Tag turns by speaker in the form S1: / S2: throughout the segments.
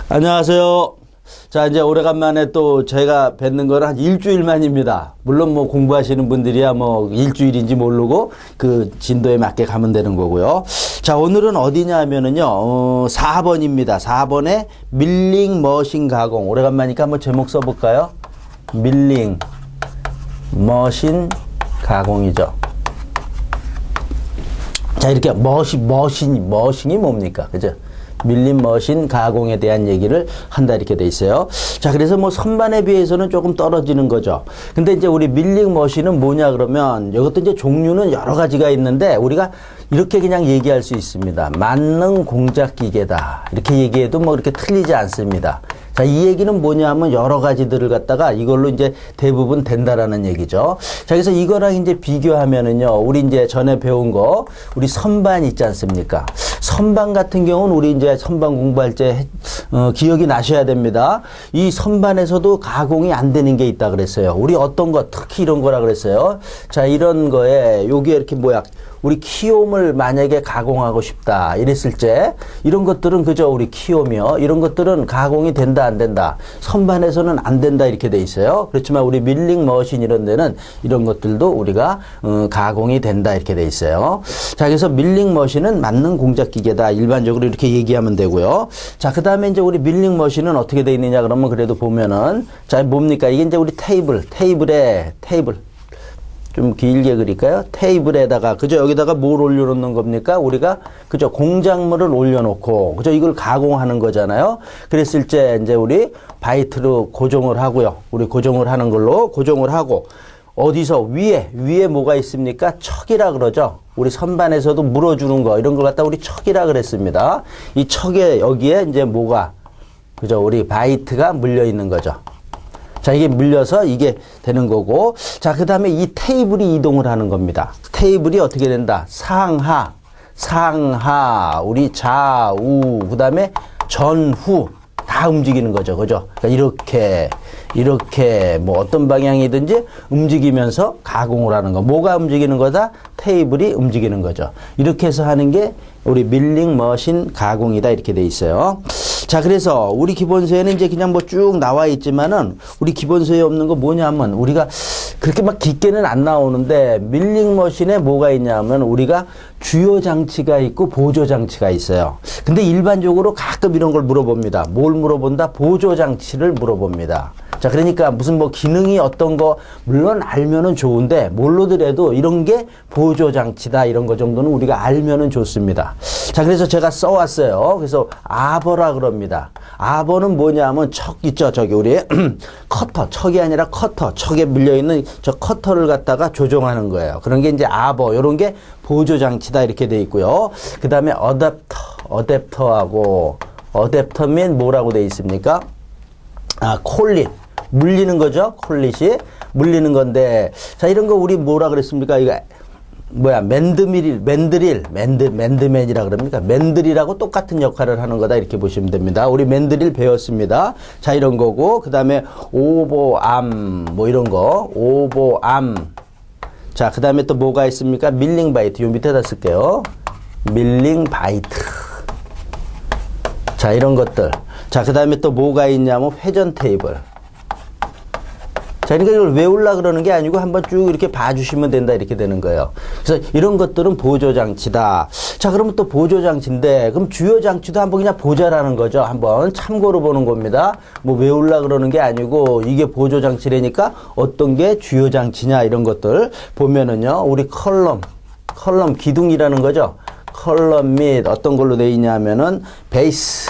S1: 안녕하세요. 자, 이제 오래간만에 또 저희가 뵙는 거는 한 일주일 만입니다. 물론 뭐 공부하시는 분들이야 뭐 일주일인지 모르고 그 진도에 맞게 가면 되는 거고요. 자, 오늘은 어디냐 하면은요, 4번입니다. 4번에 밀링 머신 가공. 오래간만이니까 한번 제목 써볼까요? 밀링 머신 가공이죠. 자, 이렇게 머신이 뭡니까? 그죠? 밀린 머신 가공에 대한 얘기를 한다 이렇게 돼 있어요. 자, 그래서 뭐 선반에 비해서는 조금 떨어지는 거죠. 근데 이제 우리 밀링 머신은 뭐냐 그러면 이것도 이제 종류는 여러 가지가 있는데 우리가 이렇게 그냥 얘기할 수 있습니다. 만능 공작 기계다. 이렇게 얘기해도 뭐 이렇게 틀리지 않습니다. 자, 이 얘기는 뭐냐 하면 여러 가지들을 갖다가 이걸로 이제 대부분 된다라는 얘기죠. 자, 그래서 이거랑 이제 비교하면은요, 우리 이제 전에 배운 거, 우리 선반 있지 않습니까? 선반 같은 경우는 우리 이제 선반 공부할 때, 기억이 나셔야 됩니다. 이 선반에서도 가공이 안 되는 게 있다 그랬어요. 우리 어떤 거, 특히 이런 거라 그랬어요. 자, 이런 거에, 요게 이렇게 뭐야, 우리 키움을 만약에 가공하고 싶다 이랬을 때 이런 것들은 그저 우리 키움이요. 이런 것들은 가공이 된다 안 된다. 선반에서는 안 된다 이렇게 돼 있어요. 그렇지만 우리 밀링 머신 이런 데는 이런 것들도 우리가 가공이 된다 이렇게 돼 있어요. 자, 그래서 밀링 머신은 만능 공작 기계다. 일반적으로 이렇게 얘기하면 되고요. 자, 그다음에 이제 우리 밀링 머신은 어떻게 돼 있느냐 그러면 그래도 보면은 자, 뭡니까? 이게 이제 우리 테이블에 좀 길게 그릴까요? 테이블에다가, 그죠? 여기다가 뭘 올려놓는 겁니까? 우리가, 그죠? 공작물을 올려놓고, 그죠? 이걸 가공하는 거잖아요? 그랬을 때, 이제 우리 바이트로 고정을 하고요. 우리 고정을 하는 걸로 고정을 하고, 어디서? 위에 뭐가 있습니까? 척이라 그러죠? 우리 선반에서도 물어주는 거, 이런 걸 갖다 우리 척이라 그랬습니다. 이 척에, 여기에 이제 뭐가, 그죠? 우리 바이트가 물려 있는 거죠. 자, 이게 물려서 이게 되는 거고. 자, 그 다음에 이 테이블이 이동을 하는 겁니다. 테이블이 어떻게 된다? 상하, 우리 좌우, 그 다음에 전후 다 움직이는 거죠. 그죠? 그러니까 이렇게 뭐 어떤 방향이든지 움직이면서 가공을 하는 거. 뭐가 움직이는 거다? 테이블이 움직이는 거죠. 이렇게 해서 하는 게 우리 밀링 머신 가공이다 이렇게 돼 있어요. 자, 그래서 우리 기본서에는 이제 그냥 뭐 쭉 나와 있지만은 우리 기본서에 없는 거 뭐냐면 우리가 그렇게 막 깊게는 안 나오는데 밀링 머신에 뭐가 있냐면 우리가 주요 장치가 있고 보조 장치가 있어요. 근데 일반적으로 가끔 이런 걸 물어봅니다. 뭘 물어본다? 보조 장치를 물어봅니다. 자, 그러니까 무슨 뭐 기능이 어떤 거 물론 알면은 좋은데 모르더라도 이런 게 보조 장치다 이런 거 정도는 우리가 알면은 좋습니다. 자, 그래서 제가 써왔어요. 그래서 아버라 그럽니다. 아버는 뭐냐면 척 있죠. 저기 우리 커터, 척이 아니라 커터, 척에 물려있는 저 커터를 갖다가 조종하는 거예요. 그런 게 이제 아버, 요런 게 보조 장치다 이렇게 돼 있고요. 그 다음에 어댑터하고 어댑터면 뭐라고 돼 있습니까? 아, 콜릿. 물리는 거죠. 콜릿이 물리는 건데, 자, 이런 거 우리 뭐라 그랬습니까? 이거 뭐야? 맨드맨이라 그럽니까? 맨드릴하고 똑같은 역할을 하는 거다 이렇게 보시면 됩니다. 우리 맨드릴 배웠습니다. 자, 이런 거고, 그 다음에 오버암 뭐 이런 거, 오버암. 자, 그 다음에 또 뭐가 있습니까? 밀링 바이트. 요 밑에다 쓸게요. 밀링 바이트. 자, 이런 것들. 자, 그 다음에 또 뭐가 있냐면 회전 테이블. 자, 그러니까 이걸 외우려고 그러는 게 아니고 한번 쭉 이렇게 봐주시면 된다 이렇게 되는 거예요. 그래서 이런 것들은 보조장치다. 자, 그러면 또 보조장치인데 그럼 주요장치도 한번 그냥 보자라는 거죠. 한번 참고로 보는 겁니다. 뭐 외우려고 그러는 게 아니고 이게 보조장치라니까 어떤 게 주요장치냐 이런 것들 보면은요. 우리 컬럼 기둥이라는 거죠. 컬럼 및 어떤 걸로 돼 있냐면은 베이스.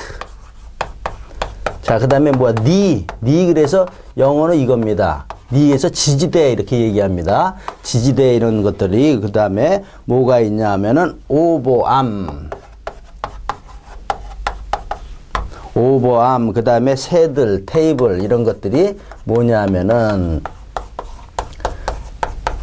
S1: 자, 그 다음에 뭐야? 니 그래서 영어는 이겁니다. 니에서 지지대 이렇게 얘기합니다. 지지대 이런 것들이 그 다음에 뭐가 있냐 하면은 오버암 그 다음에 새들, 테이블 이런 것들이 뭐냐 하면은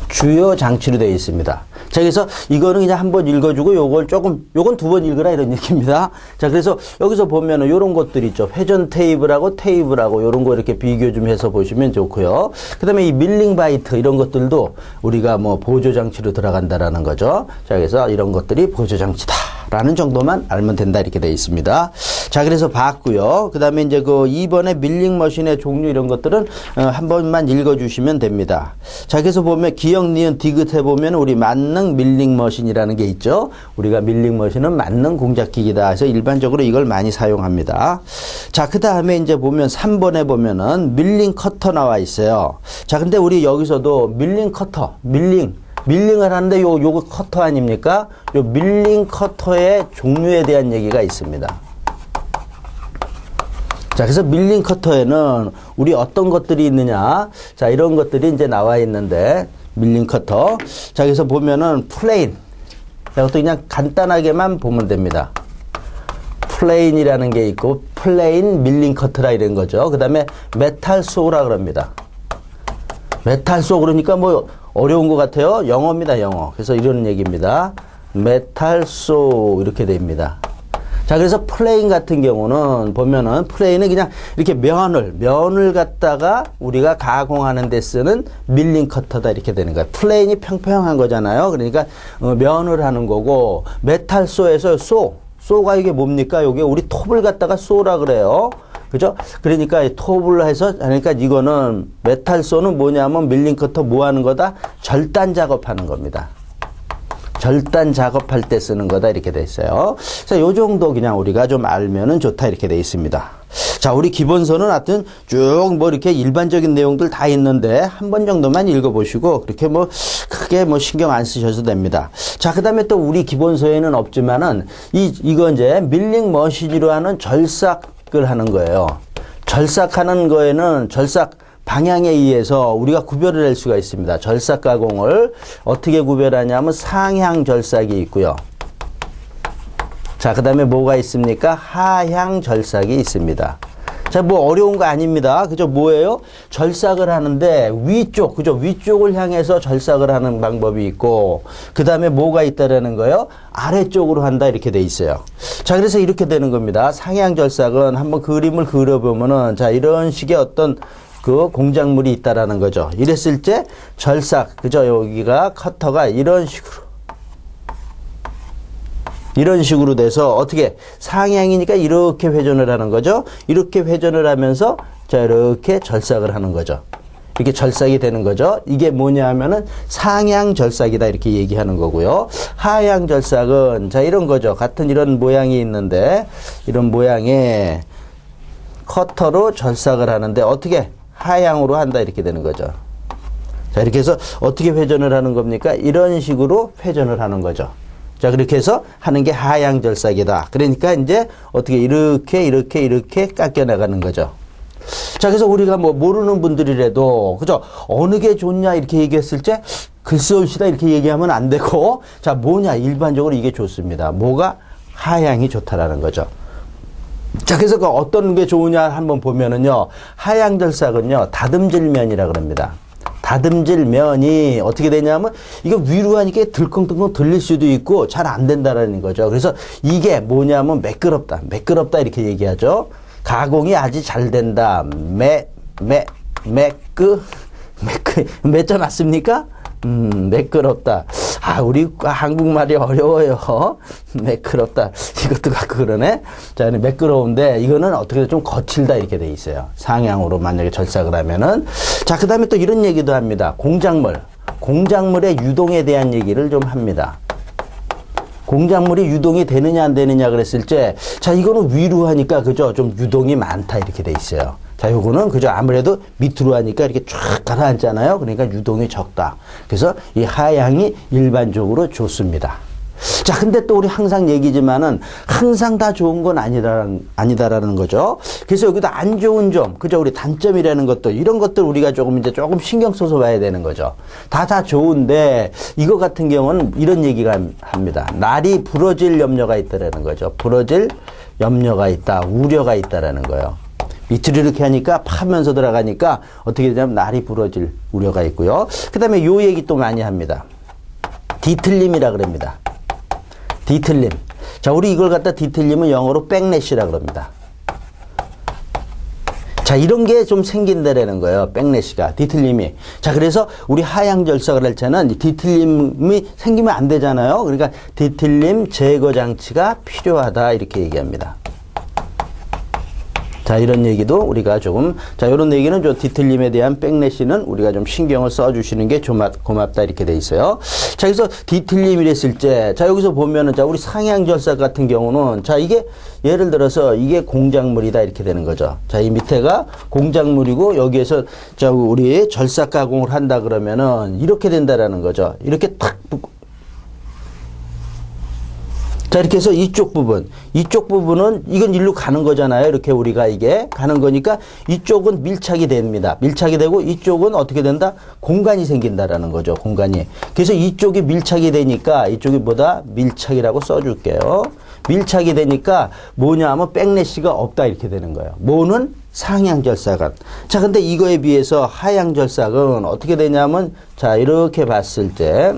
S1: 주요 장치로 되어 있습니다. 자, 그래서 이거는 그냥 한번 읽어주고 요건 요건 두 번 읽으라 이런 얘기입니다. 자, 그래서 여기서 보면은 요런 것들 있죠. 회전 테이블하고 요런 거 이렇게 비교 좀 해서 보시면 좋고요. 그 다음에 이 밀링 바이트 이런 것들도 우리가 뭐 보조장치로 들어간다라는 거죠. 자, 그래서 이런 것들이 보조장치다. 라는 정도만 알면 된다 이렇게 되어 있습니다. 자, 그래서 봤고요. 그 다음에 이제 그 2번에 밀링 머신의 종류 이런 것들은 한 번만 읽어주시면 됩니다. 자, 그래서 보면 기역, 니은, 디귿 해보면 우리 만능 밀링 머신이라는 게 있죠. 우리가 밀링 머신은 만능 공작기기다 해서 일반적으로 이걸 많이 사용합니다. 자, 그 다음에 이제 보면 3번에 보면은 밀링 커터 나와 있어요. 자, 근데 우리 여기서도 밀링 커터, 밀링을 하는데 요거 커터 아닙니까? 요 밀링 커터의 종류에 대한 얘기가 있습니다. 자, 그래서 밀링 커터에는 우리 어떤 것들이 있느냐? 자, 이런 것들이 이제 나와 있는데, 밀링 커터. 자, 그래서 보면은 플레인. 자, 이것도 그냥 간단하게만 보면 됩니다. 플레인이라는 게 있고, 플레인 밀링 커터라 이런 거죠. 그 다음에 메탈 소라 그럽니다. 메탈 소 그러니까 뭐 어려운 것 같아요. 영어입니다, 영어. 그래서 이런 얘기입니다. 메탈 소 이렇게 됩니다. 자, 그래서 플레인 같은 경우는 보면은 플레인은 그냥 이렇게 면을 갖다가 우리가 가공하는 데 쓰는 밀링 커터다 이렇게 되는 거예요. 플레인이 평평한 거잖아요. 그러니까 면을 하는 거고, 메탈 소에서 소가 이게 뭡니까? 요게 우리 톱을 갖다가 소라 그래요. 그죠? 그러니까 톱을 해서 하니까 이거는 메탈소는 뭐냐면 밀링 커터 뭐 하는 거다? 절단 작업하는 겁니다. 절단 작업할 때 쓰는 거다 이렇게 돼 있어요. 자, 요 정도 그냥 우리가 좀 알면은 좋다 이렇게 돼 있습니다. 자, 우리 기본서는 하여튼 쭉 뭐 이렇게 일반적인 내용들 다 있는데 한 번 정도만 읽어보시고 그렇게 뭐 크게 뭐 신경 안 쓰셔도 됩니다. 자, 그 다음에 또 우리 기본서에는 없지만은 이거 이제 밀링 머신으로 하는 절삭을 하는 거예요. 절삭하는 거에는 절삭 방향에 의해서 우리가 구별을 할 수가 있습니다. 절삭 가공을 어떻게 구별하냐면 상향 절삭이 있고요. 자, 그 다음에 뭐가 있습니까? 하향 절삭이 있습니다. 자, 뭐 어려운 거 아닙니다. 그죠? 뭐예요? 절삭을 하는데 위쪽, 그죠? 위쪽을 향해서 절삭을 하는 방법이 있고, 그 다음에 뭐가 있다라는 거예요? 아래쪽으로 한다 이렇게 돼 있어요. 자, 그래서 이렇게 되는 겁니다. 상향 절삭은 한번 그림을 그려보면은, 자, 이런 식의 어떤 그 공작물이 있다라는 거죠. 이랬을 때 절삭, 그죠? 여기가 커터가 이런 식으로 돼서 어떻게 상향이니까 이렇게 회전을 하는 거죠. 이렇게 회전을 하면서 자, 이렇게 절삭을 하는 거죠. 이렇게 절삭이 되는 거죠. 이게 뭐냐 하면은 상향 절삭이다 이렇게 얘기하는 거고요. 하향 절삭은 자, 이런 거죠. 같은 이런 모양이 있는데 이런 모양의 커터로 절삭을 하는데 어떻게 하향으로 한다 이렇게 되는 거죠. 자, 이렇게 해서 어떻게 회전을 하는 겁니까? 이런 식으로 회전을 하는 거죠. 자, 그렇게 해서 하는 게 하향 절삭이다. 그러니까 이제 어떻게 이렇게 깎여 나가는 거죠. 자, 그래서 우리가 뭐 모르는 분들이라도 그죠? 어느 게 좋냐 이렇게 얘기했을 때 글쎄올시다 이렇게 얘기하면 안 되고, 자, 뭐냐 일반적으로 이게 좋습니다. 뭐가 하향이 좋다라는 거죠. 자, 그래서 그 어떤 게 좋으냐 한번 보면은요, 하향 절삭은요 다듬질면이라 그럽니다. 다듬질면이 어떻게 되냐면 이거 위로 하니까 들컹들컹 들릴 수도 있고 잘 안 된다라는 거죠. 그래서 이게 뭐냐면 매끄럽다 이렇게 얘기하죠. 가공이 아주 잘 된다. 매져 놨습니까? 매끄럽다. 아, 우리 한국말이 어려워요. 매끄럽다. 이것도 갖고 그러네. 자, 매끄러운데 이거는 어떻게 좀 거칠다 이렇게 돼 있어요. 상향으로 만약에 절삭을 하면은. 자, 그 다음에 또 이런 얘기도 합니다. 공작물의 유동에 대한 얘기를 좀 합니다. 공작물이 유동이 되느냐 안 되느냐 그랬을 때, 자, 이거는 위로 하니까 그죠? 좀 유동이 많다 이렇게 돼 있어요. 자, 요거는 그죠? 아무래도 밑으로 하니까 이렇게 쫙 가라앉잖아요. 그러니까 유동이 적다. 그래서 이 하향이 일반적으로 좋습니다. 자, 근데 또 우리 항상 얘기지만은 항상 다 좋은 건 아니다라는 거죠. 그래서 여기도 안 좋은 점, 그죠? 우리 단점이라는 것들, 이런 것들 우리가 조금 신경 써서 봐야 되는 거죠. 다 좋은데, 이거 같은 경우는 이런 얘기가 합니다. 날이 부러질 염려가 있다라는 거죠. 부러질 염려가 있다, 우려가 있다라는 거예요. 밑으로 이렇게 하니까 파면서 들어가니까 어떻게 되냐면 날이 부러질 우려가 있고요. 그 다음에 요 얘기 또 많이 합니다. 뒤틀림이라 그럽니다. 뒤틀림. 자, 우리 이걸 갖다 뒤틀림은 영어로 백래시라 그럽니다. 자, 이런 게 좀 생긴다라는 거예요. 백래시가, 뒤틀림이. 자, 그래서 우리 하향절삭을 할 때는 뒤틀림이 생기면 안 되잖아요. 그러니까 뒤틀림 제거 장치가 필요하다 이렇게 얘기합니다. 자, 이런 얘기도 우리가 조금, 자, 이런 얘기는 좀 뒤틀림에 대한 백래시는 우리가 좀 신경을 써주시는 게 고맙다 이렇게 돼 있어요. 자, 그래서 뒤틀림이랬을 때, 자, 여기서 보면은, 자, 우리 상향절삭 같은 경우는, 자, 이게 예를 들어서 이게 공작물이다 이렇게 되는 거죠. 자, 이 밑에가 공작물이고 여기에서, 자, 우리 절삭 가공을 한다 그러면은 이렇게 된다라는 거죠. 이렇게 탁 붙고. 자, 이렇게 해서 이쪽 부분은 이건 일로 가는 거잖아요. 이렇게 우리가 이게 가는 거니까 이쪽은 밀착이 됩니다. 밀착이 되고 이쪽은 어떻게 된다? 공간이 생긴다라는 거죠. 공간이. 그래서 이쪽이 밀착이 되니까 이쪽이 뭐다? 밀착이라고 써줄게요. 밀착이 되니까 뭐냐 하면 백래시가 없다 이렇게 되는 거예요. 뭐는? 상향절삭은. 자, 근데 이거에 비해서 하향절삭은 어떻게 되냐면, 자, 이렇게 봤을 때,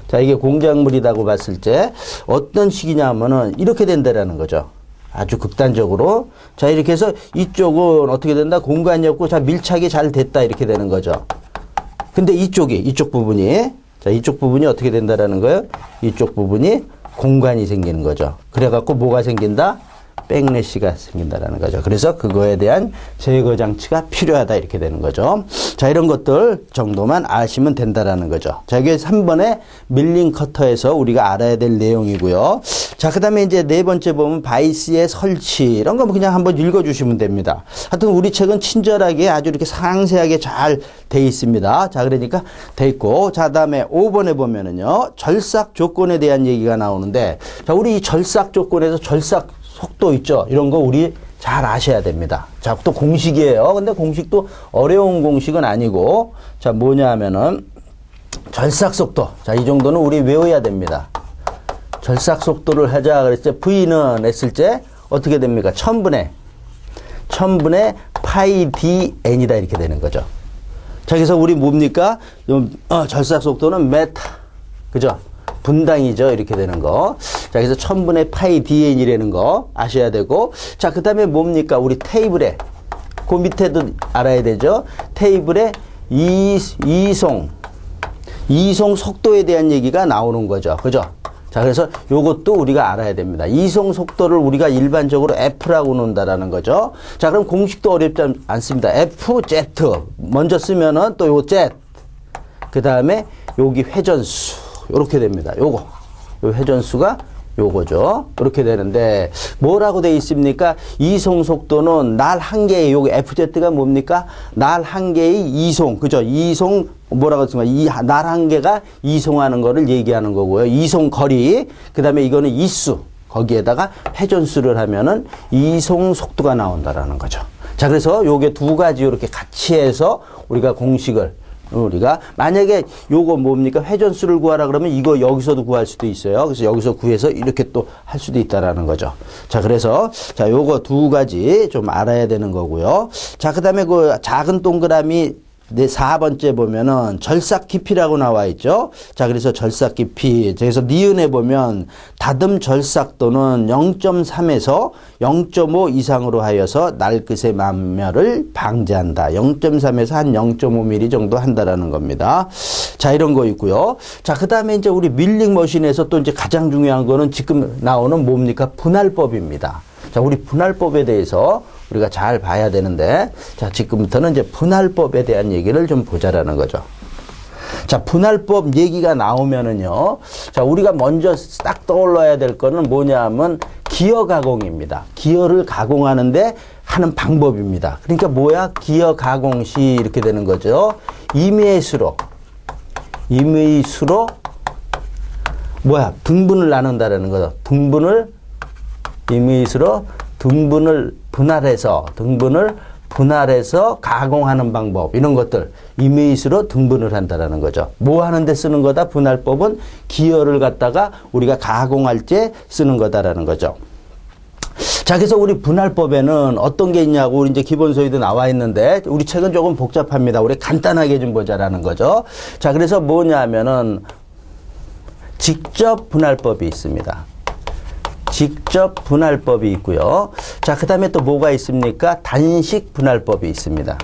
S1: 자, 이게 공작물이라고 봤을 때 어떤 식이냐면은 이렇게 된다라는 거죠. 아주 극단적으로. 자, 이렇게 해서 이쪽은 어떻게 된다? 공간이 없고, 자, 밀착이 잘 됐다 이렇게 되는 거죠. 근데 이쪽 부분이, 자, 이쪽 부분이 어떻게 된다라는 거예요? 이쪽 부분이 공간이 생기는 거죠. 그래갖고 뭐가 생긴다? 백래시가 생긴다라는 거죠. 그래서 그거에 대한 제거 장치가 필요하다 이렇게 되는 거죠. 자, 이런 것들 정도만 아시면 된다라는 거죠. 자, 이게 3번의 밀링 커터에서 우리가 알아야 될 내용이고요. 자, 그 다음에 이제 네 번째 보면 바이스의 설치 이런 거 그냥 한번 읽어주시면 됩니다. 하여튼 우리 책은 친절하게 아주 이렇게 상세하게 잘 돼 있습니다. 자, 그러니까 돼 있고, 자, 다음에 5번에 보면은요 절삭 조건에 대한 얘기가 나오는데, 자, 우리 이 절삭 조건에서 절삭 속도 있죠. 이런 거 우리 잘 아셔야 됩니다. 자, 또 공식이에요. 근데 공식도 어려운 공식은 아니고, 자, 뭐냐 하면은 절삭 속도. 자, 이 정도는 우리 외워야 됩니다. 절삭 속도를 하자 그랬을 때 V는 했을 때 어떻게 됩니까? 1000분의 파이 dn이다 이렇게 되는 거죠. 자, 그래서 우리 뭡니까? 절삭 속도는 메타. 그죠? 분당이죠. 이렇게 되는 거. 자, 그래서 1000분의 파이 dn이라는 거 아셔야 되고, 자, 그 다음에 뭡니까? 우리 테이블에, 그 밑에도 알아야 되죠. 테이블에 이송 속도에 대한 얘기가 나오는 거죠. 그죠? 자, 그래서 요것도 우리가 알아야 됩니다. 이송 속도를 우리가 일반적으로 F라고 놓는다라는 거죠. 자, 그럼 공식도 어렵지 않습니다. F, Z. 먼저 쓰면은 또 요 Z. 그 다음에 여기 회전수. 요렇게 됩니다. 요 회전수가 요거죠. 이렇게 되는데 뭐라고 돼 있습니까? 이송 속도는 날 한 개의 요거 FZ가 뭡니까? 날 한 개의 이송. 그죠? 이송 뭐라고 했습니까? 날 한 개가 이송하는 거를 얘기하는 거고요. 이송 거리. 그다음에 이거는 이수. 거기에다가 회전수를 하면은 이송 속도가 나온다라는 거죠. 자, 그래서 요게 두 가지 이렇게 같이 해서 우리가 공식을 우리가 만약에 요거 뭡니까? 회전수를 구하라 그러면 이거 여기서도 구할 수도 있어요. 그래서 여기서 구해서 이렇게 또 할 수도 있다라는 거죠. 자, 그래서 자, 요거 두 가지 좀 알아야 되는 거고요. 자, 그다음에 그 작은 동그라미 네, 4번째 보면은 절삭 깊이라고 나와 있죠. 자, 그래서 절삭 깊이. 그래서 니은에 보면 다듬 절삭도는 0.3에서 0.5 이상으로 하여서 날끝의 만멸을 방지한다. 0.3에서 한 0.5mm 정도 한다라는 겁니다. 자, 이런 거 있고요. 자, 그 다음에 이제 우리 밀링 머신에서 또 이제 가장 중요한 거는 지금 나오는 뭡니까? 분할법입니다. 자, 우리 분할법에 대해서 우리가 잘 봐야 되는데, 자, 지금부터는 이제 분할법에 대한 얘기를 좀 보자라는 거죠. 자, 분할법 얘기가 나오면은요, 자, 우리가 먼저 딱 떠올라야 될 거는 뭐냐 하면 기어 가공입니다. 기어를 가공하는데 하는 방법입니다. 그러니까 뭐야? 기어 가공 시 이렇게 되는 거죠. 임의수로 뭐야? 등분을 나눈다라는 거죠. 임의수로 등분을 분할해서 가공하는 방법, 이런 것들 임의수로 등분을 한다라는 거죠. 뭐 하는데 쓰는 거다? 분할법은 기어를 갖다가 우리가 가공할 때 쓰는 거다라는 거죠. 자, 그래서 우리 분할법에는 어떤 게 있냐고 우리 이제 기본소위도 나와 있는데 우리 책은 조금 복잡합니다. 우리 간단하게 좀 보자라는 거죠. 자, 그래서 뭐냐면은 직접 분할법이 있습니다. 직접 분할법이 있고요. 자, 그 다음에 또 뭐가 있습니까? 단식 분할법이 있습니다.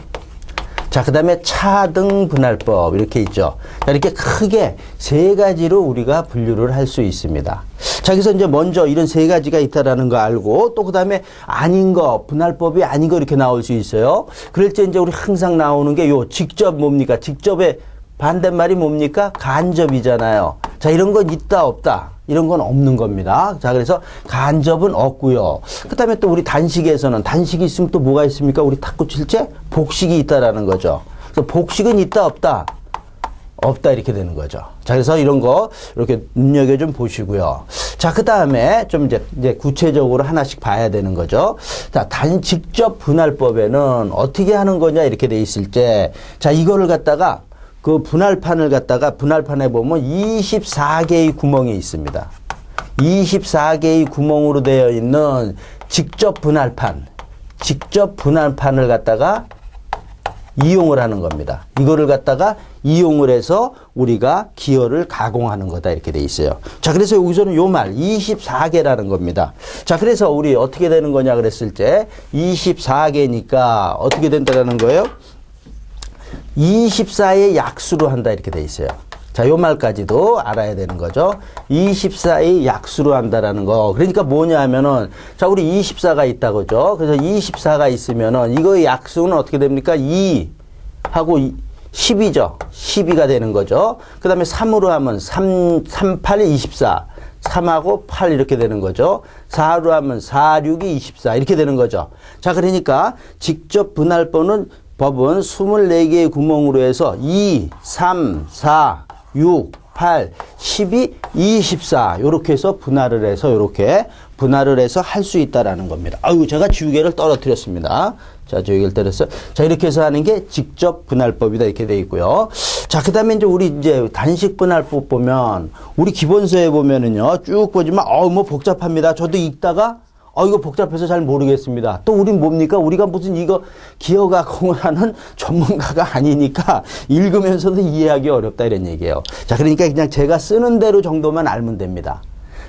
S1: 자, 그 다음에 차등 분할법 이렇게 있죠. 자, 이렇게 크게 세 가지로 우리가 분류를 할 수 있습니다. 자, 그래서 이제 먼저 이런 세 가지가 있다라는 거 알고 또 그 다음에 아닌 거, 분할법이 아닌 거 이렇게 나올 수 있어요. 그럴 때 이제 우리 항상 나오는 게 요 직접 뭡니까? 직접의 반대말이 뭡니까? 간접이잖아요. 자, 이런 건 있다 없다. 이런 건 없는 겁니다. 자, 그래서 간접은 없고요. 그 다음에 또 우리 단식에서는 단식이 있으면 또 뭐가 있습니까? 우리 탁구 칠 때 복식이 있다라는 거죠. 그래서 복식은 있다 없다? 없다 이렇게 되는 거죠. 자, 그래서 이런 거 이렇게 눈여겨 좀 보시고요. 자, 그 다음에 좀 이제 구체적으로 하나씩 봐야 되는 거죠. 자, 직접 분할법에는 어떻게 하는 거냐 이렇게 돼 있을 때, 자, 이거를 갖다가 그 분할판을 갖다가 분할판에 보면 24개의 구멍이 있습니다. 24개의 구멍으로 되어 있는 직접 분할판을 갖다가 이용을 하는 겁니다. 이거를 갖다가 이용을 해서 우리가 기어를 가공하는 거다 이렇게 돼 있어요. 자, 그래서 여기서는 요 말 24개라는 겁니다. 자, 그래서 우리 어떻게 되는 거냐 그랬을 때 24개니까 어떻게 된다라는 거예요? 24의 약수로 한다 이렇게 돼 있어요. 자, 요 말까지도 알아야 되는 거죠. 24의 약수로 한다라는 거. 그러니까 뭐냐 하면은, 자, 우리 24가 있다, 그죠? 그래서 24가 있으면은, 이거의 약수는 어떻게 됩니까? 2 하고 10이죠. 12가 되는 거죠. 그 다음에 3으로 하면 3, 8, 24. 3하고 8 이렇게 되는 거죠. 4로 하면 4, 6이 24 이렇게 되는 거죠. 자, 그러니까 직접 분할법은 24개의 구멍으로 해서 2, 3, 4, 6, 8, 12, 24 요렇게 해서 분할을 해서 할 수 있다라는 겁니다. 아유, 제가 지우개를 떨어뜨렸습니다. 자, 지우개를 떨었어요. 자, 이렇게 해서 하는 게 직접 분할법이다 이렇게 돼 있고요. 자, 그다음에 이제 단식 분할법 보면 우리 기본서에 보면은요. 쭉 보지만 뭐 복잡합니다. 저도 읽다가 이거 복잡해서 잘 모르겠습니다. 또 우린 뭡니까? 우리가 무슨 이거 기어 가공을 하는 전문가가 아니니까 읽으면서도 이해하기 어렵다 이런 얘기예요. 자, 그러니까 그냥 제가 쓰는 대로 정도만 알면 됩니다.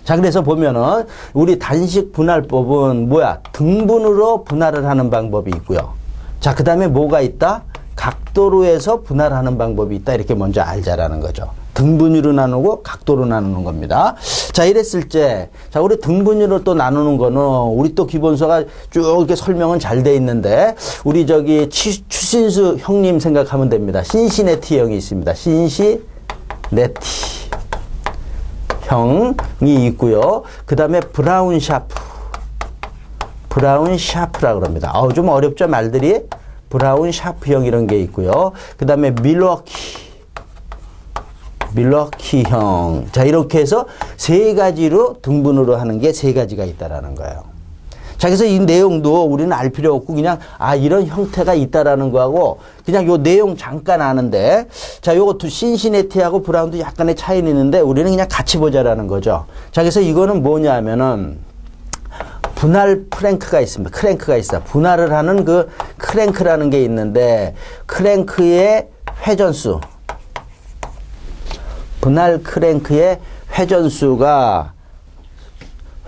S1: 자, 그래서 보면은 우리 단식 분할법은 등분으로 분할을 하는 방법이 있고요. 자, 그 다음에 뭐가 있다? 각도로 해서 분할하는 방법이 있다. 이렇게 먼저 알자라는 거죠. 등분위로 나누고 각도로 나누는 겁니다. 자, 이랬을 때, 자, 우리 등분위로 또 나누는 거는 우리 또 기본서가 쭉 이렇게 설명은 잘 돼 있는데, 우리 추신수 형님 생각하면 됩니다. 신시내티 형이 있습니다. 신시내티 형이 있고요. 그 다음에 브라운 샤프라 그럽니다. 좀 어렵죠, 말들이? 브라운 샤프형 이런 게 있고요. 그 다음에 밀워키형. 자, 이렇게 해서 세 가지로 등분으로 하는 게 세 가지가 있다라는 거예요. 자, 그래서 이 내용도 우리는 알 필요 없고 그냥 이런 형태가 있다라는 거하고 그냥 요 내용 잠깐 아는데, 자, 요것도 신시내티하고 브라운도 약간의 차이는 있는데 우리는 그냥 같이 보자라는 거죠. 자, 그래서 이거는 뭐냐 하면은 분할 크랭크가 있습니다. 크랭크가 있어. 분할을 하는 그 크랭크라는 게 있는데, 크랭크의 회전수. 분할 크랭크의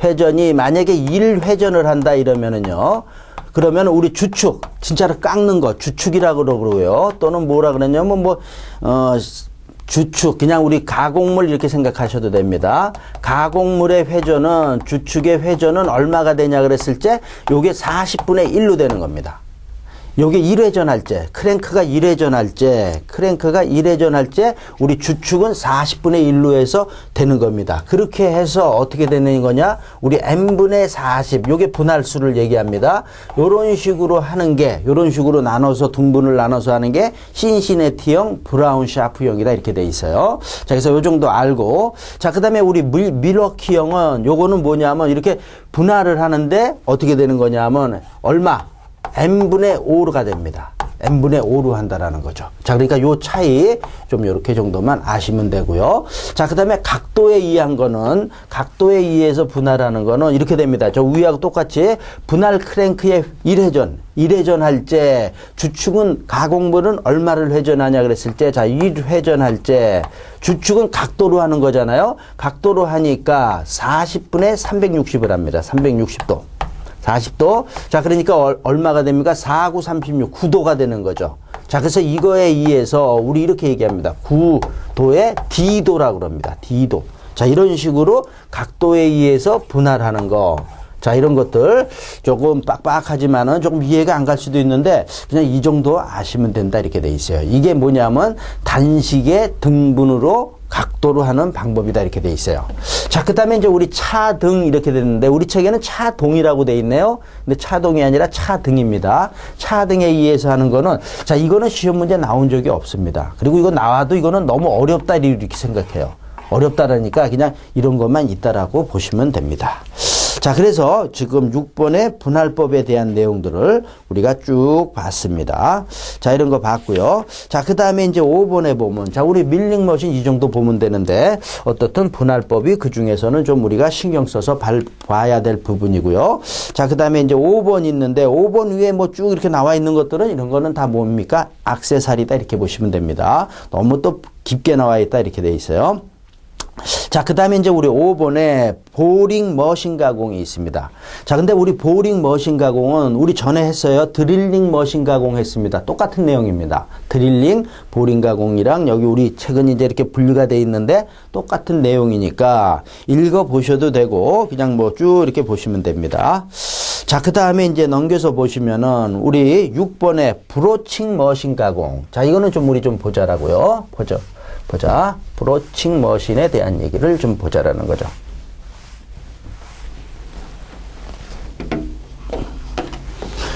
S1: 회전이 만약에 1회전을 한다 이러면은요. 그러면 우리 주축, 진짜로 깎는 거, 주축이라고 그러고요. 또는 뭐라 그러냐면 주축, 그냥 우리 가공물 이렇게 생각하셔도 됩니다. 가공물의 회전은, 주축의 회전은 얼마가 되냐 그랬을 때, 요게 40분의 1로 되는 겁니다. 요게 1회전 할 때, 크랭크가 1회전 할 때, 우리 주축은 40분의 1로 해서 되는 겁니다. 그렇게 해서 어떻게 되는 거냐? 우리 n분의 40, 요게 분할수를 얘기합니다. 요런 식으로 하는 게, 요런 식으로 등분을 나눠서 하는 게 신시내티형, 브라운 샤프형이다 이렇게 돼 있어요. 자, 그래서 요 정도 알고. 자, 그 다음에 우리 밀워키형은 요거는 뭐냐면 이렇게 분할을 하는데 어떻게 되는 거냐면 얼마? n분의 5가 됩니다. n분의 5로 한다라는 거죠. 자, 그러니까 요 차이 좀 이렇게 정도만 아시면 되고요. 자, 그 다음에 각도에 의한 거는, 각도에 의해서 분할하는 거는 이렇게 됩니다. 저 위하고 똑같이 분할 크랭크의 1회전 할 때 주축은 가공물은 얼마를 회전하냐 그랬을 때, 자, 1회전할 때 주축은 각도로 하는 거잖아요. 각도로 하니까 40분의 360을 합니다. 360도. 40도. 자, 그러니까 얼마가 됩니까? 4, 9, 36. 9도가 되는 거죠. 자, 그래서 이거에 의해서 우리 이렇게 얘기합니다. 9도에 D도라고 그럽니다. D도. 자, 이런 식으로 각도에 의해서 분할하는 거. 자, 이런 것들 조금 빡빡하지만은 조금 이해가 안 갈 수도 있는데 그냥 이 정도 아시면 된다 이렇게 돼 있어요. 이게 뭐냐면 단식의 등분으로 각도로 하는 방법이다 이렇게 돼 있어요. 자, 그 다음에 이제 우리 차등 이렇게 되는데 우리 책에는 차동이라고 돼 있네요. 근데 차동이 아니라 차등입니다. 차등에 의해서 하는 거는, 자, 이거는 시험 문제 나온 적이 없습니다. 그리고 이거 나와도 이거는 너무 어렵다 이렇게 생각해요. 어렵다라니까 그냥 이런 것만 있다라고 보시면 됩니다. 자, 그래서 지금 6번의 분할법에 대한 내용들을 우리가 쭉 봤습니다. 자, 이런 거 봤고요. 자, 그 다음에 이제 5번에 보면, 자, 우리 밀링머신 이 정도 보면 되는데, 어떻든 분할법이 그 중에서는 좀 우리가 신경 써서 봐야 될 부분이고요. 자, 그 다음에 이제 5번 있는데, 5번 위에 뭐 쭉 이렇게 나와 있는 것들은 이런 거는 다 뭡니까? 액세서리다 이렇게 보시면 됩니다. 너무 또 깊게 나와 있다 이렇게 돼 있어요. 자, 그 다음에 이제 우리 5번에 보링 머신 가공이 있습니다. 자, 근데 우리 보링 머신 가공은 우리 전에 했어요. 드릴링 머신 가공 했습니다. 똑같은 내용입니다. 드릴링, 보링 가공이랑 여기 우리 책은 이제 이렇게 분류가 돼 있는데 똑같은 내용이니까 읽어보셔도 되고 그냥 뭐 쭉 이렇게 보시면 됩니다. 자, 그 다음에 이제 넘겨서 보시면은 우리 6번에 브로칭 머신 가공. 자, 이거는 좀 우리 좀 보자라고요. 보자. 브로칭 머신에 대한 얘기를 좀 보자라는 거죠.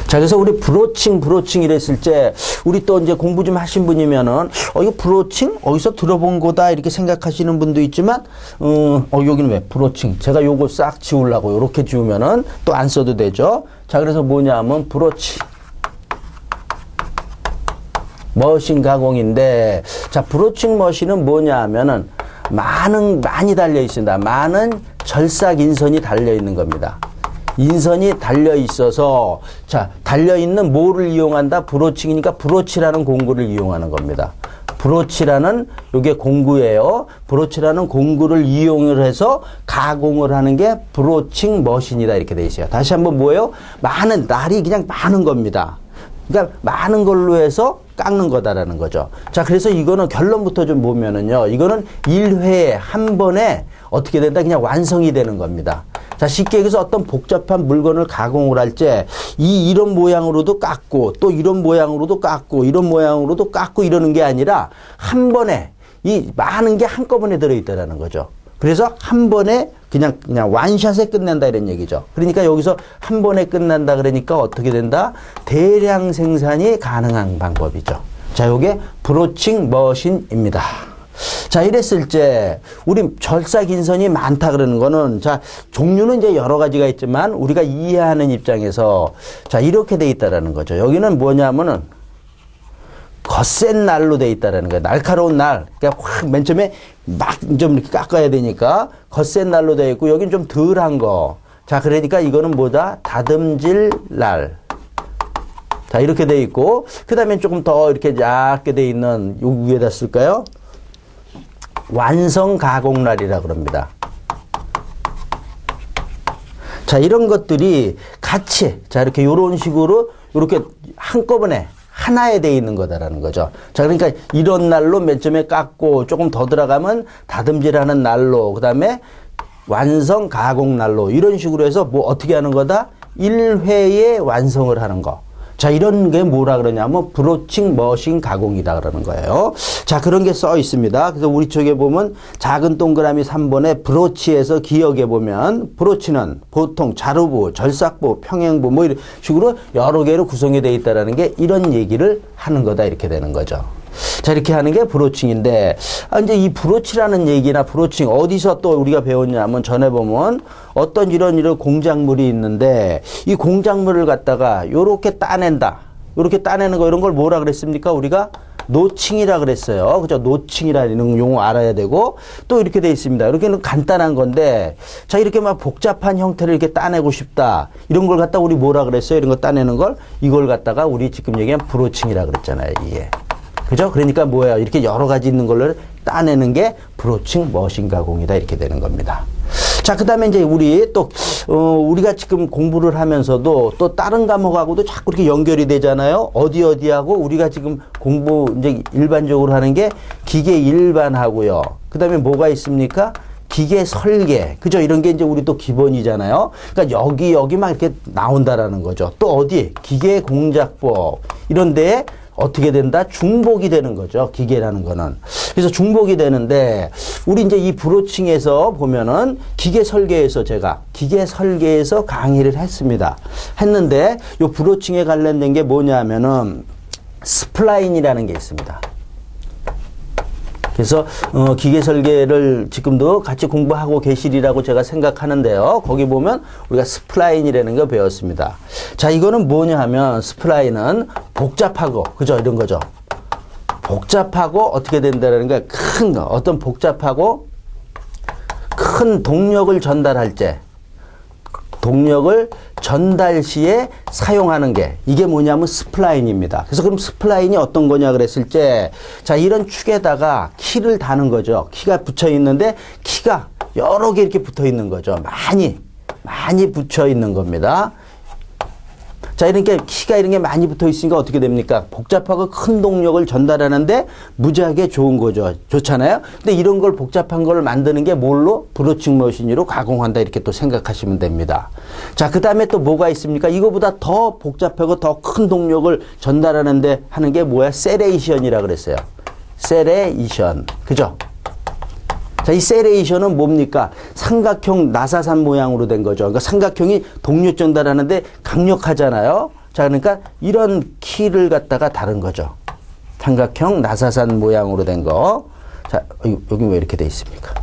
S1: 자, 그래서 우리 브로칭 이랬을 때, 우리 또 이제 공부 좀 하신 분이면은, 이거 브로칭? 어디서 들어본 거다, 이렇게 생각하시는 분도 있지만, 여기는 왜? 브로칭. 제가 요거 싹 지우려고, 요렇게 지우면은 또 안 써도 되죠. 자, 그래서 뭐냐 하면, 브로칭. 머신 가공인데, 자, 브로칭 머신은 뭐냐 하면은, 많이 달려 있습니다. 많은 절삭 인선이 달려 있는 겁니다. 인선이 달려 있어서, 자, 달려 있는 뭐를 이용한다? 브로칭이니까 브로치라는 공구를 이용하는 겁니다. 브로치라는 요게 공구예요. 브로치라는 공구를 이용을 해서 가공을 하는 게 브로칭 머신이다 이렇게 돼 있어요. 다시 한번 뭐예요? 날이 그냥 많은 겁니다. 그러니까 많은 걸로 해서 깎는 거다라는 거죠. 자, 그래서 이거는 결론부터 좀 보면은요. 이거는 1회에 한 번에 어떻게 된다? 그냥 완성이 되는 겁니다. 자, 쉽게 얘기해서 어떤 복잡한 물건을 가공을 할 때 이런 모양으로도 깎고 또 이런 모양으로도 깎고 이런 모양으로도 깎고 이러는 게 아니라 한 번에 이 많은 게 한꺼번에 들어있다라는 거죠. 그래서 한 번에 그냥 완샷에 끝낸다 이런 얘기죠. 그러니까 여기서 한 번에 끝난다 그러니까 어떻게 된다? 대량 생산이 가능한 방법이죠. 자, 요게 브로칭 머신입니다. 자, 이랬을 때 우리 절삭 인선이 많다 그러는 거는, 자, 종류는 이제 여러 가지가 있지만 우리가 이해하는 입장에서 자, 이렇게 돼 있다라는 거죠. 여기는 뭐냐면은 거센 날로 돼 있다라는 거예요. 날카로운 날. 그러니까 확 맨 처음에 막 좀 이렇게 깎아야 되니까 거센 날로 돼 있고, 여긴 좀 덜한 거. 자, 그러니까 이거는 뭐다? 다듬질 날. 자, 이렇게 돼 있고, 그 다음에 조금 더 이렇게 얇게 돼 있는 요 위에다 쓸까요? 완성 가공 날이라 그럽니다. 자, 이런 것들이 같이, 자, 이렇게 요런 식으로, 요렇게 한꺼번에 하나에 돼 있는 거다라는 거죠. 자, 그러니까 이런 날로 맨 처음에 깎고 조금 더 들어가면 다듬질하는 날로, 그 다음에 완성 가공 날로, 이런 식으로 해서 뭐 어떻게 하는 거다? 1회에 완성을 하는 거. 자, 이런 게 뭐라 그러냐면 브로칭 머신 가공이다 그러는 거예요. 자, 그런 게 써 있습니다. 그래서 우리 쪽에 보면 작은 동그라미 3번에 브로치에서 기억해 보면, 브로치는 보통 자루부, 절삭부, 평행부 뭐 이런 식으로 여러 개로 구성이 되어 있다라는 게 이런 얘기를 하는 거다 이렇게 되는 거죠. 자, 이렇게 하는 게 브로칭인데, 이제 이 브로치라는 얘기나 브로칭 어디서 또 우리가 배웠냐면, 전에 보면 어떤 이런 공작물이 있는데 이 공작물을 갖다가 요렇게 따낸다. 이렇게 따내는 거 이런 걸 뭐라 그랬습니까? 우리가 노칭이라 그랬어요. 그죠? 노칭이라는 용어 알아야 되고 또 이렇게 돼 있습니다. 이렇게는 간단한 건데 자 이렇게 막 복잡한 형태를 이렇게 따내고 싶다. 이런 걸 갖다 우리 뭐라 그랬어요? 이런 거 따내는 걸 이걸 갖다가 우리 지금 얘기한 브로칭이라 그랬잖아요. 이게. 그죠? 그러니까 뭐예요? 이렇게 여러 가지 있는 걸로 따내는 게 브로칭 머신 가공이다. 이렇게 되는 겁니다. 자, 그 다음에 이제 우리 또, 우리가 지금 공부를 하면서도 또 다른 과목하고도 자꾸 이렇게 연결이 되잖아요. 어디하고 우리가 지금 공부 이제 일반적으로 하는 게 기계 일반하고요. 그 다음에 뭐가 있습니까? 기계 설계. 그죠? 이런 게 이제 우리 또 기본이잖아요. 그러니까 여기 막 이렇게 나온다라는 거죠. 또 어디? 기계 공작법. 이런 데에 어떻게 된다? 중복이 되는 거죠. 기계라는 거는. 그래서 중복이 되는데, 우리 이제 이 브로칭에서 보면은 기계 설계에서 제가 기계 설계에서 강의를 했습니다. 했는데, 요 브로칭에 관련된 게 뭐냐면은 스플라인이라는 게 있습니다. 그래서 기계 설계를 지금도 같이 공부하고 계시리라고 제가 생각하는데요. 거기 보면 우리가 스플라인이라는 거 배웠습니다. 자, 이거는 뭐냐 하면 스플라인은 복잡하고 그죠? 이런 거죠. 복잡하고 어떻게 된다는 게 큰 어떤 복잡하고 큰 동력을 전달할 때 동력을 전달 시에 사용하는 게 이게 뭐냐면 스플라인입니다. 그래서 그럼 스플라인이 어떤 거냐 그랬을 때 자 이런 축에다가 키를 다는 거죠. 키가 붙여 있는데 키가 여러 개 이렇게 붙어 있는 거죠. 많이 붙여 있는 겁니다. 자, 이렇게 키가 이런 게 많이 붙어 있으니까 어떻게 됩니까? 복잡하고 큰 동력을 전달하는데 무지하게 좋은 거죠. 좋잖아요? 근데 이런 걸 복잡한 걸 만드는 게 뭘로? 브로칭 머신으로 가공한다. 이렇게 또 생각하시면 됩니다. 자, 그 다음에 또 뭐가 있습니까? 이거보다 더 복잡하고 더 큰 동력을 전달하는데 하는 게 뭐야? 세레이션이라 그랬어요. 세레이션. 그죠? 자, 이 세레이션은 뭡니까? 삼각형 나사산 모양으로 된 거죠. 그러니까 삼각형이 동력 전달하는데 강력하잖아요. 자, 그러니까 이런 키를 갖다가 다른 거죠. 삼각형 나사산 모양으로 된 거. 자, 여기 왜 이렇게 돼 있습니까?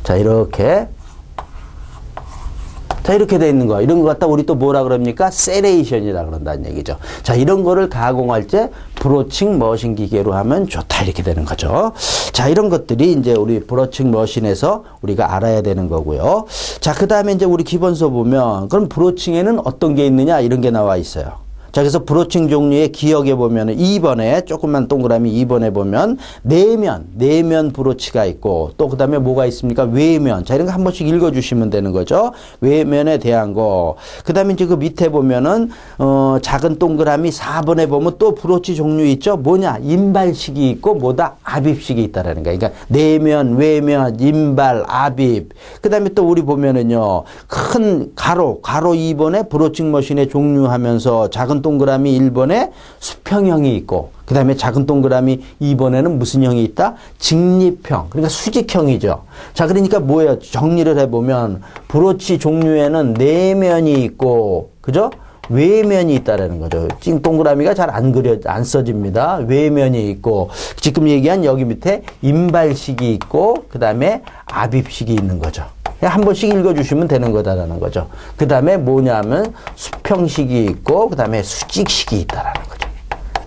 S1: 자, 이렇게. 자, 이렇게 돼 있는 거. 이런 거 갖다 우리 또 뭐라 그럽니까? 세레이션이라 그런다는 얘기죠. 자, 이런 거를 가공할 때 브로칭 머신 기계로 하면 좋다. 이렇게 되는 거죠. 자, 이런 것들이 이제 우리 브로칭 머신에서 우리가 알아야 되는 거고요. 자, 그 다음에 이제 우리 기본서 보면 그럼 브로칭에는 어떤 게 있느냐? 이런 게 나와 있어요. 자, 그래서 브로칭 종류의 기억에 보면은 2번에 조그만 동그라미 2번에 보면 내면 브로치가 있고 또 그다음에 뭐가 있습니까? 외면. 자, 이런 거 한 번씩 읽어 주시면 되는 거죠. 외면에 대한 거. 그다음에 이제 그 밑에 보면은 작은 동그라미 4번에 보면 또 브로치 종류 있죠. 뭐냐? 인발식이 있고 뭐다? 압입식이 있다라는 거야. 그러니까 내면, 외면, 인발, 압입. 그다음에 또 우리 보면은요. 큰 가로 2번에 브로칭 머신의 종류하면서 작은 동그라미 1번에 수평형이 있고 그 다음에 작은 동그라미 2번에는 무슨 형이 있다? 직립형. 그러니까 수직형이죠. 자, 그러니까 뭐예요? 정리를 해보면 브로치 종류에는 내면이 있고 그죠? 외면이 있다라는 거죠. 찡 동그라미가 잘 안 써집니다. 외면이 있고 지금 얘기한 여기 밑에 인발식이 있고 그 다음에 압입식이 있는 거죠. 한 번씩 읽어주시면 되는 거다라는 거죠. 그 다음에 뭐냐면 수평식이 있고 그 다음에 수직식이 있다라는 거죠.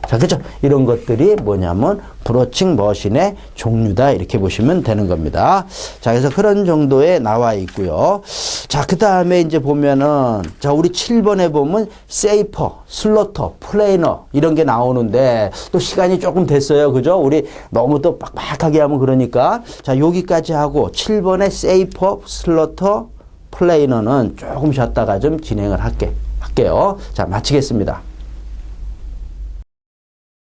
S1: 자, 그죠? 이런 것들이 뭐냐면 브로칭 머신의 종류다. 이렇게 보시면 되는 겁니다. 자, 그래서 그런 정도에 나와 있고요. 자, 그 다음에 이제 보면은 자, 우리 7번에 보면 세이퍼, 슬로터, 플레이너 이런 게 나오는데 또 시간이 조금 됐어요. 그죠? 우리 너무 또 빡빡하게 하면 그러니까 자, 여기까지 하고 7번에 세이퍼, 슬로터, 플레이너는 조금 쉬었다가 좀 진행을 할게요. 자, 마치겠습니다.